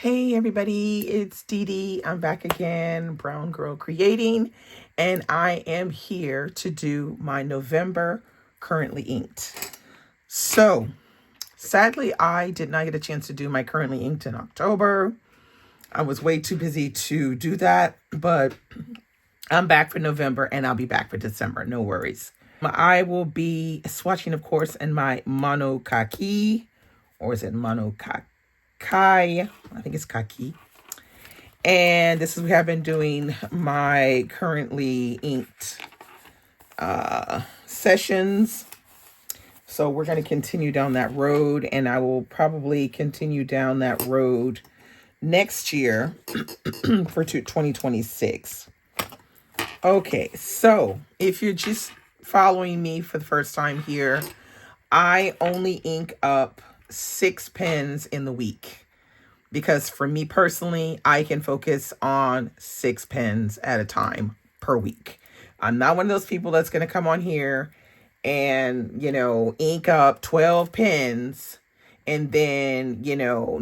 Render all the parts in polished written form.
Hey everybody, it's Dee Dee. I'm back again, Brown Girl Creating, and I am here to do my November Currently Inked. So, sadly, I did not get a chance to do my Currently Inked in October. I was way too busy to do that, but I'm back for November and I'll be back for December. No worries. I will be swatching, of course, in my Mono Kaki, or is it Mono Kai? I think it's Kaki. And this is, we have been doing my Currently Inked sessions. So we're going to continue down that road, and I will probably continue down that road next year for 2026. Okay, so if you're just following me for the first time here, I only ink up 6 pens in the week. Because for me personally, I can focus on 6 pens at a time per week. I'm not one of those people that's going to come on here and, ink up 12 pens and then,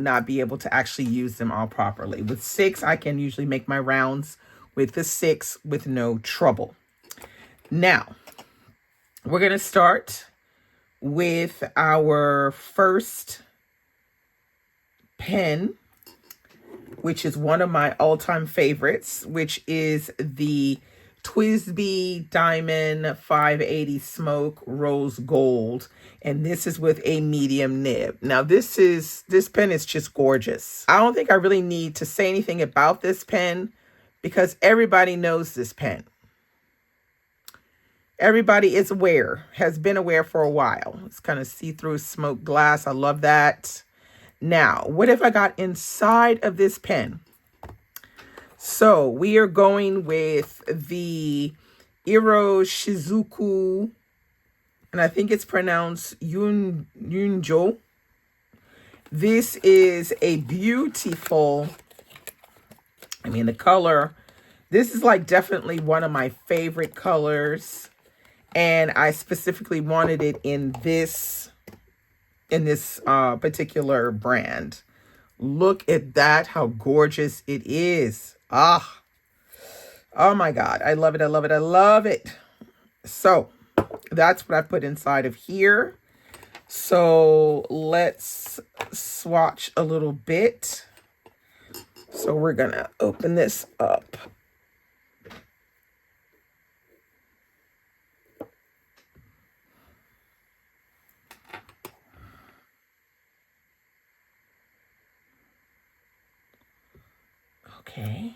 not be able to actually use them all properly. With 6, I can usually make my rounds with the 6 with no trouble. Now, we're going to start with our first pen, which is one of my all-time favorites, which is the TWSBI Diamond 580 Smoke Rose Gold. And this is with a medium nib. Now, this pen is just gorgeous. I don't think I really need to say anything about this pen because everybody knows this pen. Everybody is aware, has been aware for a while. It's kind of see-through smoked glass. I love that. Now, what have I got inside of this pen? So we are going with the Iro Shizuku, and I think it's pronounced Yunjo. This is a beautiful, the color, this is like definitely one of my favorite colors. And I specifically wanted it in this particular brand. Look at that, how gorgeous it is. Oh my God, I love it, I love it, I love it. So that's what I put inside of here. So let's swatch a little bit. So we're gonna open this up. Okay.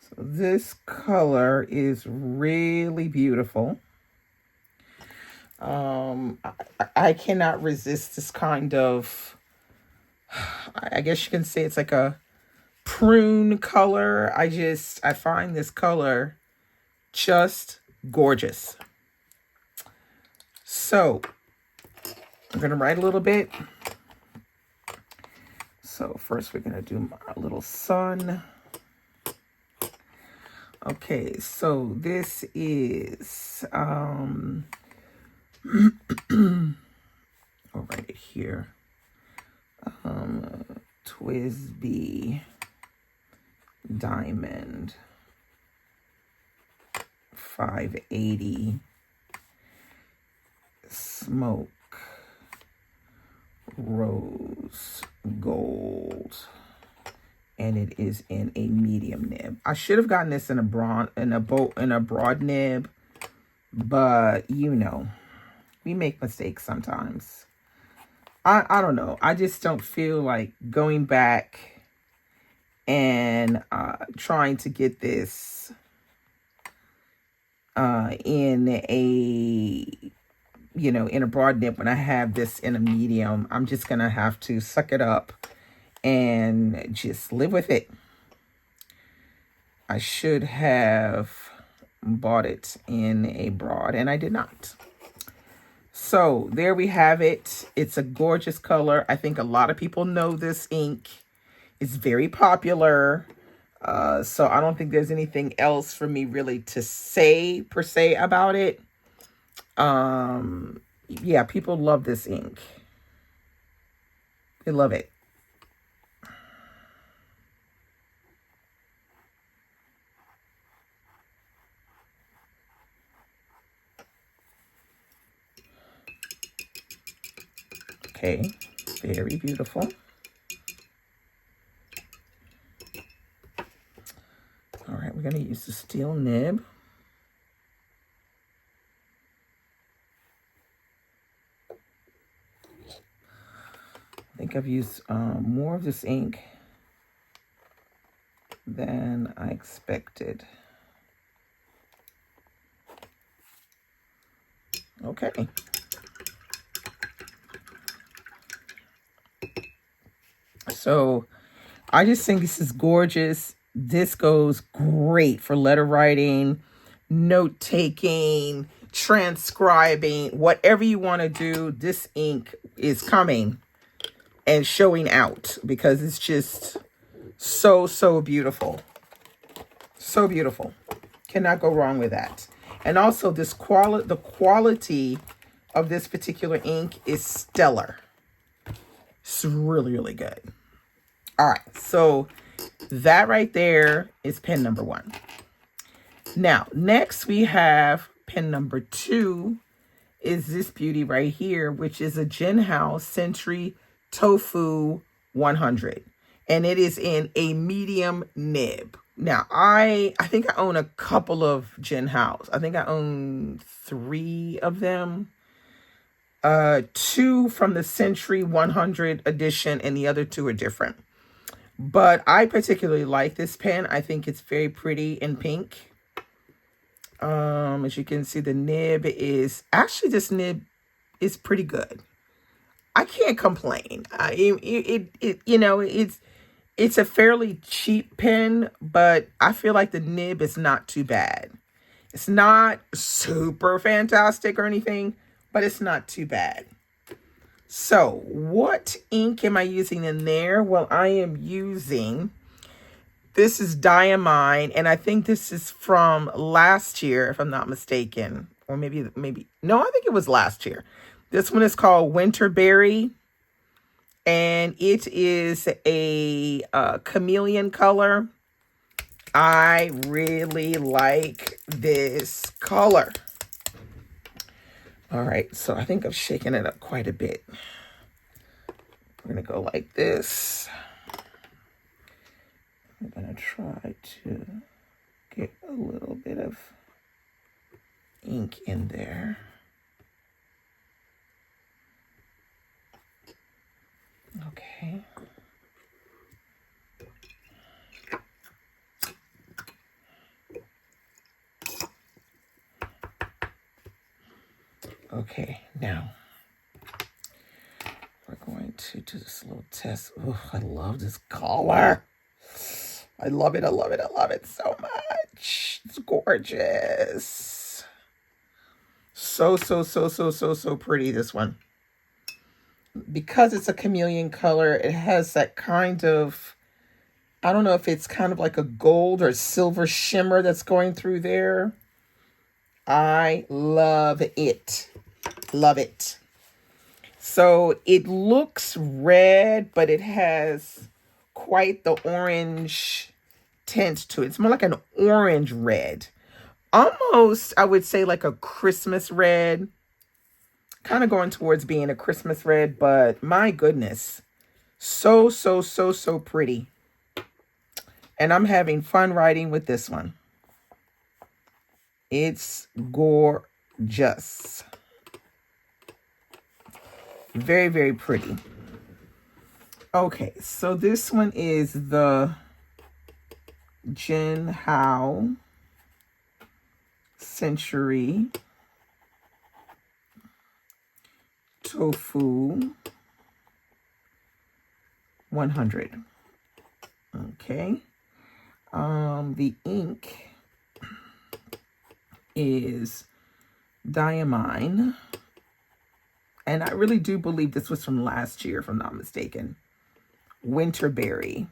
So this color is really beautiful. I cannot resist this kind of, I guess you can say it's like a prune color. I find this color just gorgeous. So I'm going to write a little bit. So first we're going to do a little sun. Okay, so this is, I'll write it here. TWSBI Diamond 580 Smoke Rose Gold, and it is in a medium nib. I should have gotten this in a broad nib, but we make mistakes sometimes. I don't know. I just don't feel like going back and trying to get this in a in a broad nib when I have this in a medium. I'm just gonna have to suck it up and just live with it. I should have bought it in a broad, and I did not. So there we have it. It's a gorgeous color. I think a lot of people know this ink. It's very popular. So I don't think there's anything else for me really to say per se about it. Yeah, people love this ink. They love it. Okay, very beautiful. All right, we're going to use the steel nib. I think I've used more of this ink than I expected. Okay. So I just think this is gorgeous. This goes great for letter writing, note taking, transcribing, whatever you want to do. This ink is coming and showing out because it's just so beautiful. So beautiful. Cannot go wrong with that. And also the quality of this particular ink is stellar. It's really good. All right, so that right there is pen number 1. Now, next we have pen number 2 is this beauty right here, which is a Jinhao Century Tofu 100. And it is in a medium nib. Now, I think I own a couple of Jinhaos. I think I own 3 of them. 2 from the Century 100 edition, and the other 2 are different. But I particularly like this pen. I think it's very pretty in pink. As you can see, the nib is actually, this nib is pretty good. I can't complain. It's a fairly cheap pen, but I feel like the nib is not too bad. It's not super fantastic or anything, but it's not too bad. So what ink am I using in there? Well, I am using, this is Diamine, and I think this is from last year, if I'm not mistaken. Or maybe, no, I think it was last year. This one is called Winterberry, and it is a chameleon color. I really like this color. All right, so I think I've shaken it up quite a bit. We're going to go like this. I'm going to try to get a little bit of ink in there. Okay. Okay, now we're going to do this little test. Oh, I love this color. I love it. I love it. I love it so much. It's gorgeous. So pretty, this one. Because it's a chameleon color, it has that kind of, I don't know if it's kind of like a gold or silver shimmer that's going through there. I love it. Love it. So it looks red, but it has quite the orange tint to it. It's more like an orange red. Almost, I would say, like a Christmas red. Kind of going towards being a Christmas red, but my goodness. So pretty. And I'm having fun writing with this one. It's gorgeous. Very pretty. Okay, so this one is the Jinhao Century Tofu 100. Okay. The ink is Diamine. And I really do believe this was from last year, if I'm not mistaken. Winterberry.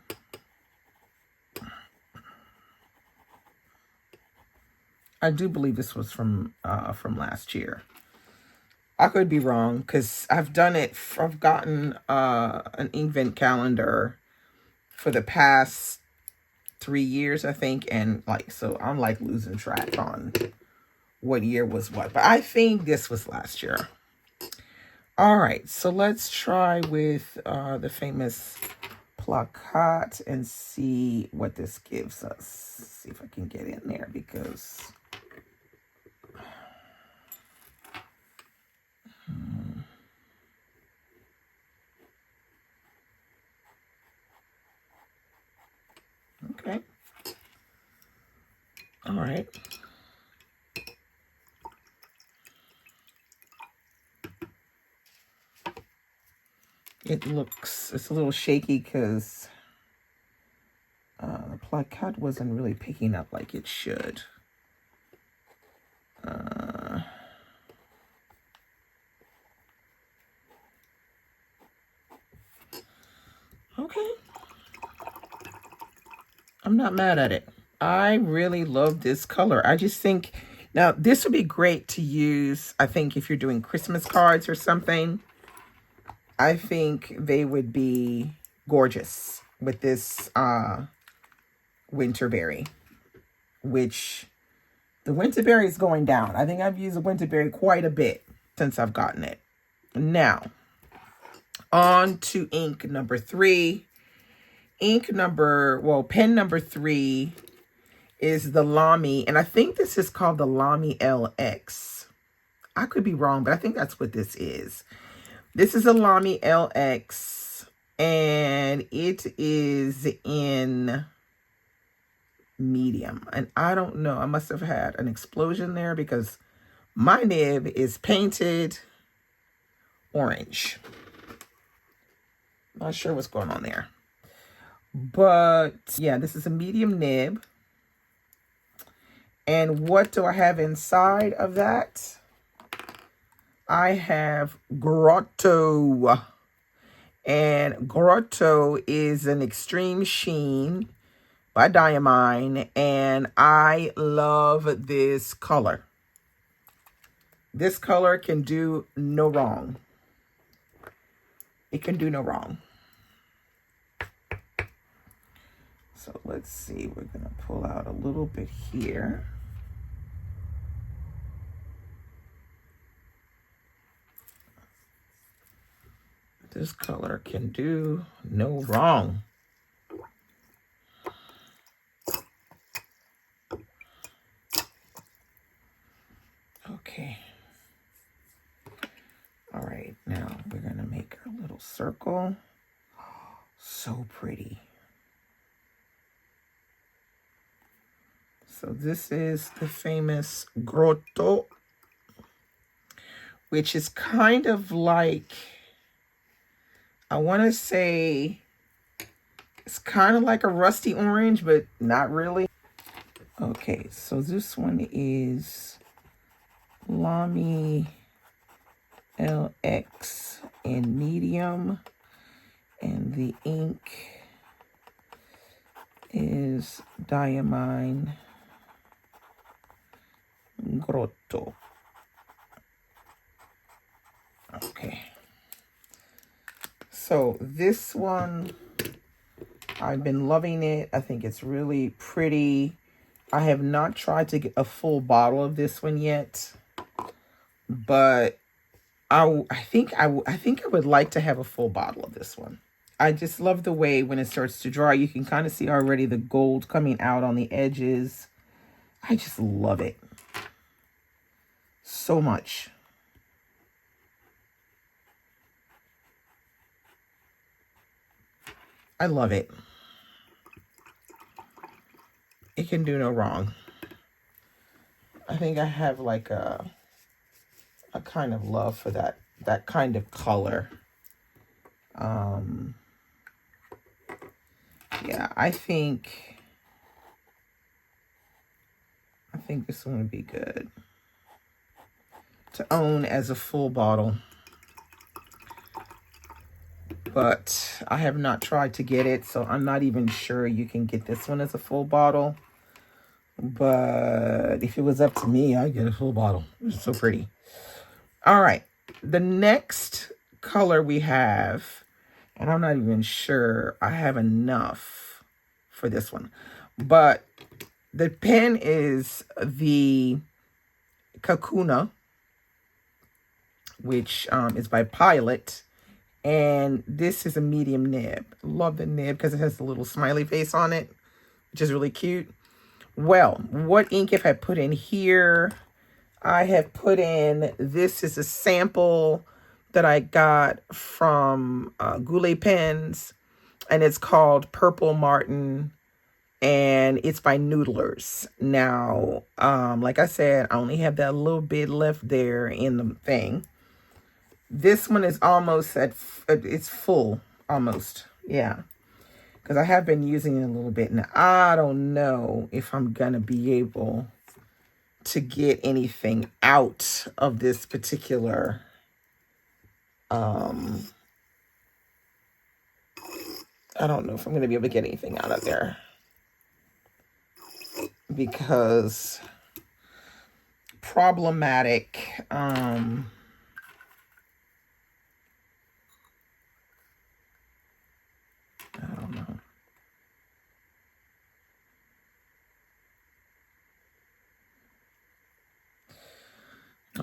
I do believe this was from last year. I could be wrong because I've done it. I've gotten an event calendar for the past 3 years, I think. And like, so I'm like losing track on what year was what. But I think this was last year. All right. So let's try with the famous Plakat and see what this gives us. See if I can get in there because... Okay. All right. It's a little shaky because the plaquette wasn't really picking up like it should. Okay. I'm not mad at it. I really love this color. I just think, now this would be great to use, I think, if you're doing Christmas cards or something. I think they would be gorgeous with this Winterberry, which the Winterberry is going down. I think I've used the Winterberry quite a bit since I've gotten it. Now, on to ink number 3. Pen number 3 is the Lamy, and I think this is called the Lamy LX. I could be wrong, but I think that's what this is. This is a Lamy LX, and it is in medium. And I don't know, I must have had an explosion there because my nib is painted orange. Not sure what's going on there. But yeah, this is a medium nib. And what do I have inside of that? I have Grotto. And Grotto is an extreme sheen by Diamine. And I love this color. This color can do no wrong. It can do no wrong. So let's see. We're going to pull out a little bit here. This color can do no wrong. Okay. All right, now we're going to make our little circle. So pretty. So this is the famous Grotto, which is kind of like, I want to say it's kind of like a rusty orange, but not really. Okay, so this one is Lamy LX in medium, and the ink is Diamine Grotto. Okay. So this one, I've been loving it. I think it's really pretty. I have not tried to get a full bottle of this one yet, but I think I would like to have a full bottle of this one. I just love the way when it starts to dry, you can kind of see already the gold coming out on the edges. I just love it so much. I love it. It can do no wrong. I think I have like a kind of love for that kind of color. Yeah, I think this one would be good to own as a full bottle. But I have not tried to get it, so I'm not even sure you can get this one as a full bottle. But if it was up to me, I'd get a full bottle. It's so pretty. All right, The next color we have, and I'm not even sure I have enough for this one, but the pen is the Kakuna, which is by Pilot. And this is a medium nib. Love the nib because it has a little smiley face on it, which is really cute. Well, what ink have I put in here? I have put in, this is a sample that I got from Goulet Pens, and it's called Purple Martin, and it's by Noodlers. Now, like I said, I only have that little bit left there in the thing. This one is almost it's full, almost, yeah. Because I have been using it a little bit, and I don't know if I'm gonna be able to get anything out of this particular I don't know if I'm gonna be able to get anything out of there, because problematic. I don't know.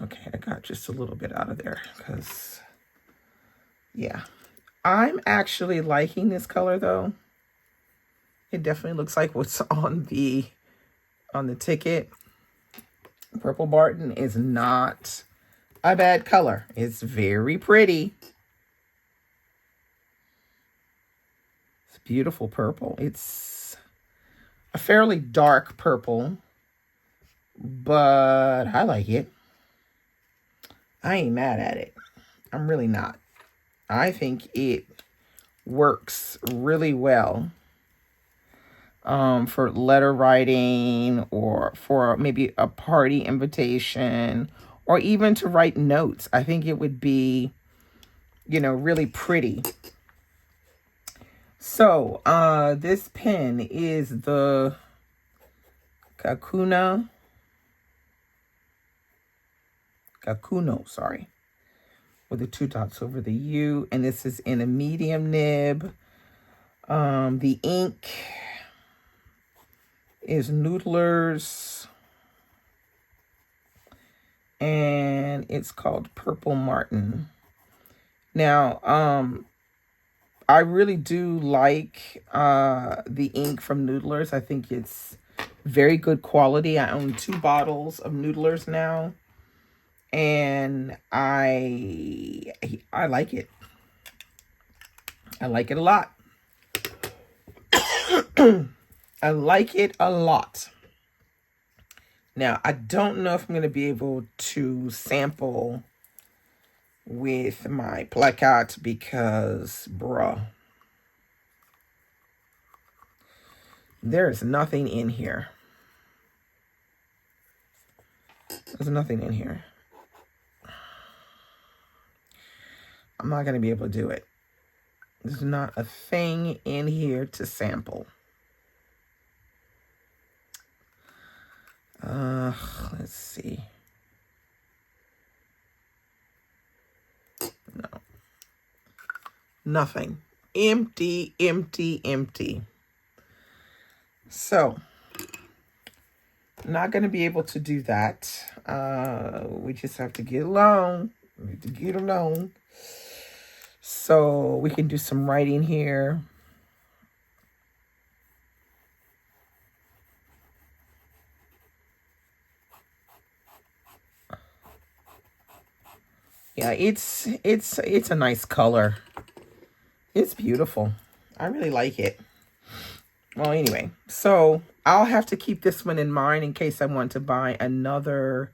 Okay, I got just a little bit out of there because, yeah. I'm actually liking this color though. It definitely looks like what's on the ticket. Purple Martin is not a bad color. It's very pretty. It's beautiful purple. It's a fairly dark purple, but I like it. I ain't mad at it. I'm really not. I think it works really well for letter writing, or for maybe a party invitation, or even to write notes. I think it would be, you know, really pretty. So this pen is the Kakuno, sorry, with the 2 dots over the U, and this is in a medium nib. The ink is Noodlers, and it's called Purple Martin. Now, I really do like the ink from Noodlers. I think it's very good quality. I own 2 bottles of Noodlers now, and I like it. I like it a lot. I like it a lot. Now, I don't know if I'm going to be able to sample with my plakat because, bruh, there's nothing in here. There's nothing in here. I'm not going to be able to do it. There's not a thing in here to sample. Let's see. No. Nothing. Empty, empty, empty. So, not going to be able to do that. We just have to get along. We have to get along. So, we can do some writing here. Yeah, it's a nice color. It's beautiful. I really like it. Well, anyway, so I'll have to keep this one in mind in case I want to buy another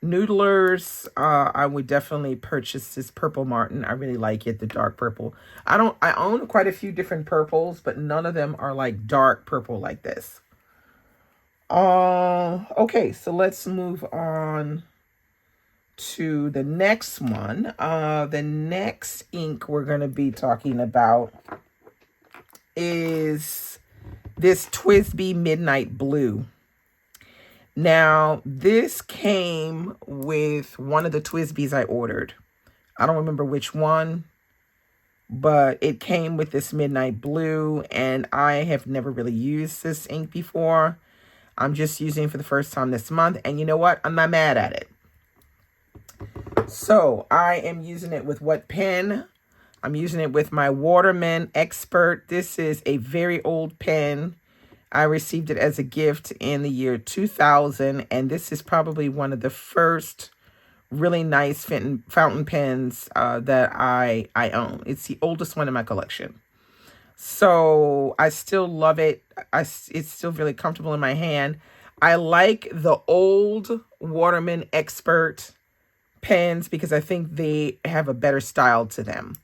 Noodlers. I would definitely purchase this Purple Martin. I really like it, the dark purple. I own quite a few different purples, but none of them are like dark purple like this. Okay, so let's move on to the next one. The next ink we're going to be talking about is this TWSBI Midnight Blue. Now, this came with one of the TWSBIs I ordered. I don't remember which one, but it came with this midnight blue, and I have never really used this ink before. I'm just using it for the first time this month, and you know what? I'm not mad at it. So I am using it with what pen? I'm using it with my Waterman Expert. This is a very old pen. I received it as a gift in the year 2000, and this is probably one of the first really nice fountain pens that I own. It's the oldest one in my collection. So I still love it. It's still really comfortable in my hand. I like the old Waterman Expert pens because I think they have a better style to them.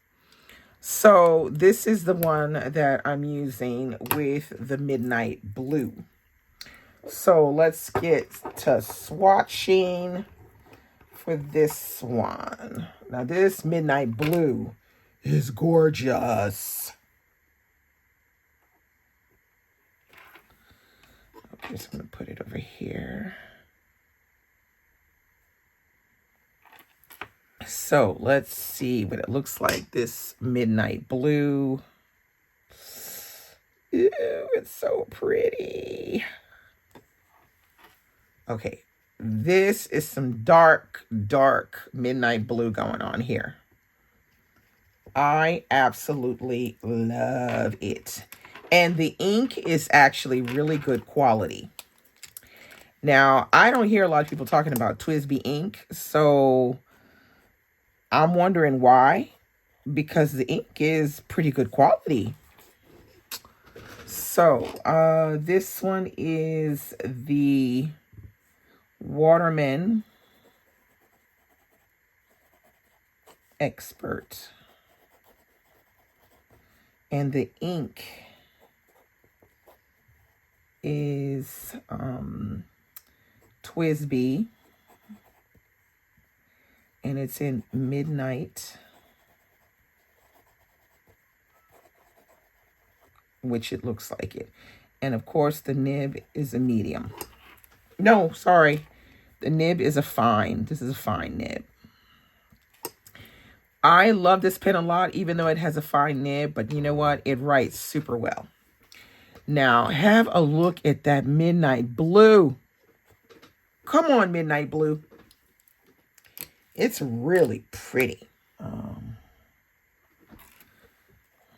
So this is the one that I'm using with the midnight blue. So let's get to swatching for this one. Now this midnight blue is gorgeous. I'm just going to put it over here. So let's see what it looks like. This midnight blue. Ew, it's so pretty. Okay, this is some dark midnight blue going on here. I absolutely love it. And the ink is actually really good quality. Now, I don't hear a lot of people talking about TWSBI ink, so I'm wondering why. Because the ink is pretty good quality. So, this one is the Waterman Expert. And the ink is TWSBI. And it's in Midnight, which it looks like it. And of course, the nib is a medium. No, sorry. The nib is a fine. This is a fine nib. I love this pen a lot, even though it has a fine nib. But you know what? It writes super well. Now, have a look at that midnight blue. Come on, midnight blue. It's really pretty.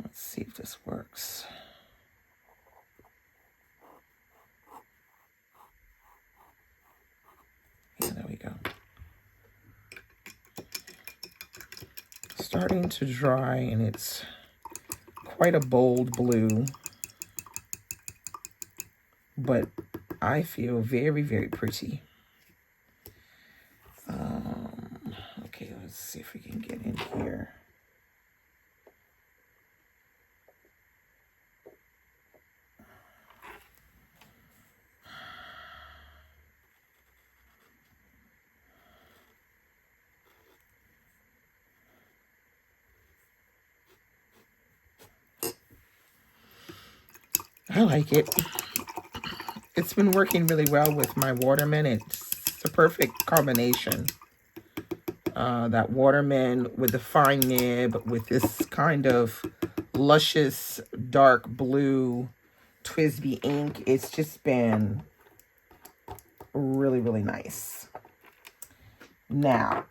Let's see if this works. Yeah, there we go. Starting to dry, and it's quite a bold blue. But I feel very, very pretty. Okay, let's see if we can get in here. I like it. It's been working really well with my Waterman. It's a perfect combination. That Waterman with the fine nib with this kind of luscious dark blue TWSBI ink. It's just been really, really nice. Now,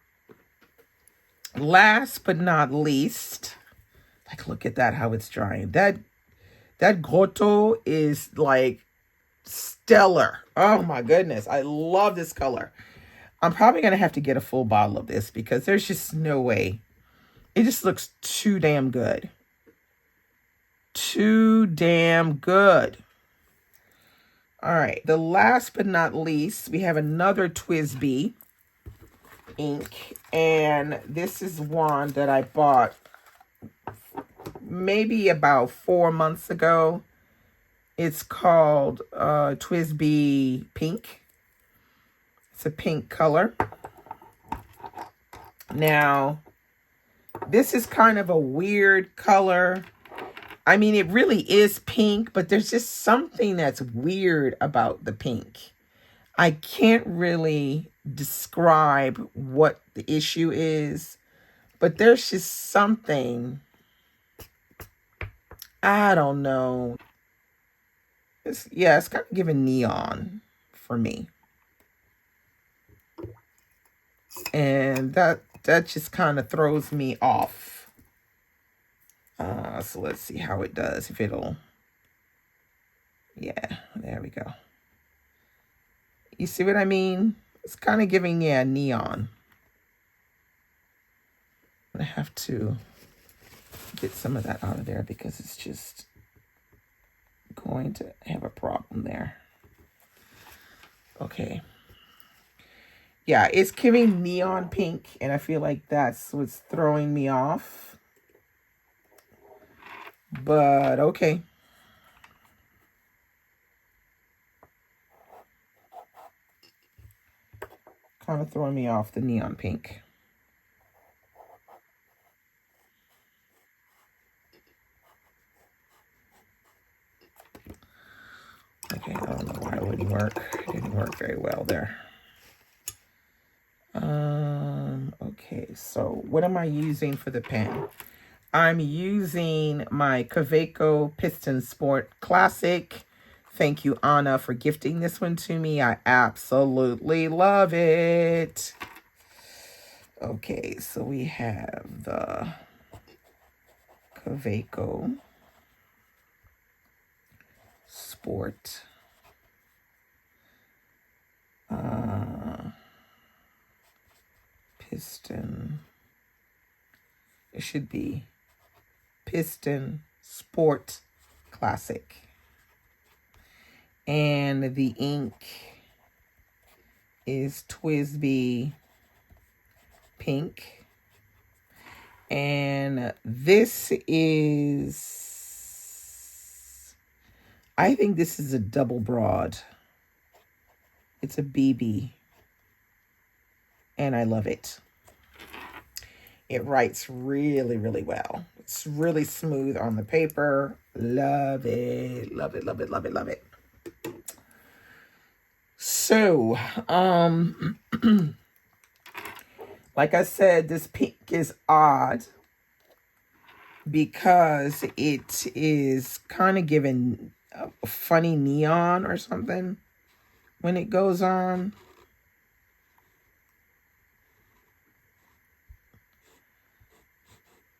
last but not least, like, look at that, how it's drying. That Grotto is like stellar. Oh my goodness. I love this color. I'm probably going to have to get a full bottle of this because there's just no way. It just looks too damn good. Too damn good. All right. The last but not least, we have another TWSBI ink. And this is one that I bought maybe about 4 months ago. It's called TWSBI Pink. It's a pink color. Now, this is kind of a weird color. I mean, it really is pink, but there's just something that's weird about the pink. I can't really describe what the issue is, But there's just something, I don't know. It's kind of giving neon for me. And that just kind of throws me off. So let's see how it does. If it'll, yeah, there we go. You see what I mean? It's kind of giving, neon. I have to get some of that out of there because it's just going to have a problem there. Okay. Yeah, it's giving neon pink, and I feel like that's what's throwing me off. But okay. Kind of throwing me off, the neon pink. Okay, I don't know why it wouldn't work. It didn't work very well there. Okay, so what am I using for the pen? I'm using my Kaweco Piston Sport Classic. Thank you, Anna, for gifting this one to me. I absolutely love it. Okay, so we have the Kaweco Sport. Piston. It should be Piston Sport Classic. And the ink is TWSBI Pink. And this is, I think this is a double broad. It's a BB. And I love it. It writes really, really well. It's really smooth on the paper. Love it. Love it, love it, love it, love it. So, like I said, this pink is odd because it is kind of giving a funny neon or something when it goes on.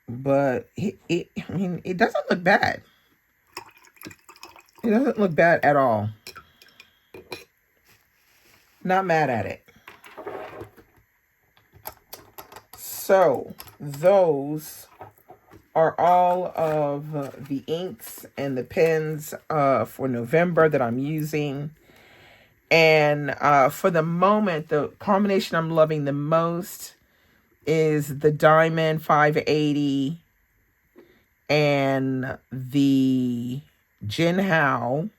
But I mean, it doesn't look bad. It doesn't look bad at all. Not mad at it. So those are all of the inks and the pens for November that I'm using. And for the moment, the combination I'm loving the most is the Diamond 580 and the Jinhao.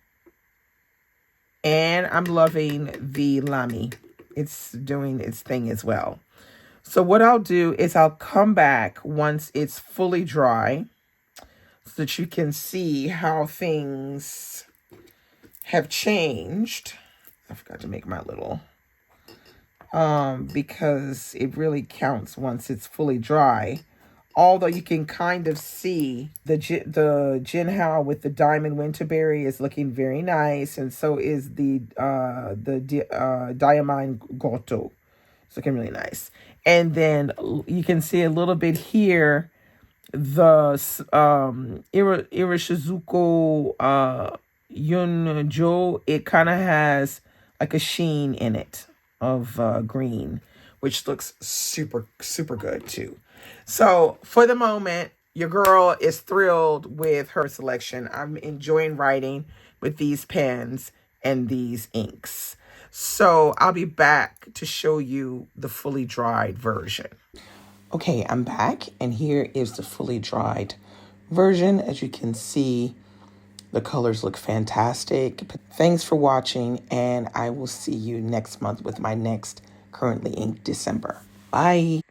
And I'm loving the Lamy. It's doing its thing as well. So what I'll do is I'll come back once it's fully dry so that you can see how things have changed. I forgot to make my little, because it really counts once it's fully dry. Although you can kind of see the Jinhao with the Diamond Winterberry is looking very nice, and so is the Diamond Goto. It's looking really nice. And then you can see a little bit here, the Irishizuko Yunjo. It kind of has like a sheen in it of green, which looks super, super good too. So for the moment, your girl is thrilled with her selection. I'm enjoying writing with these pens and these inks. So I'll be back to show you the fully dried version. Okay, I'm back, and here is the fully dried version. As you can see, the colors look fantastic. Thanks for watching, and I will see you next month with my next Currently Inked December. Bye.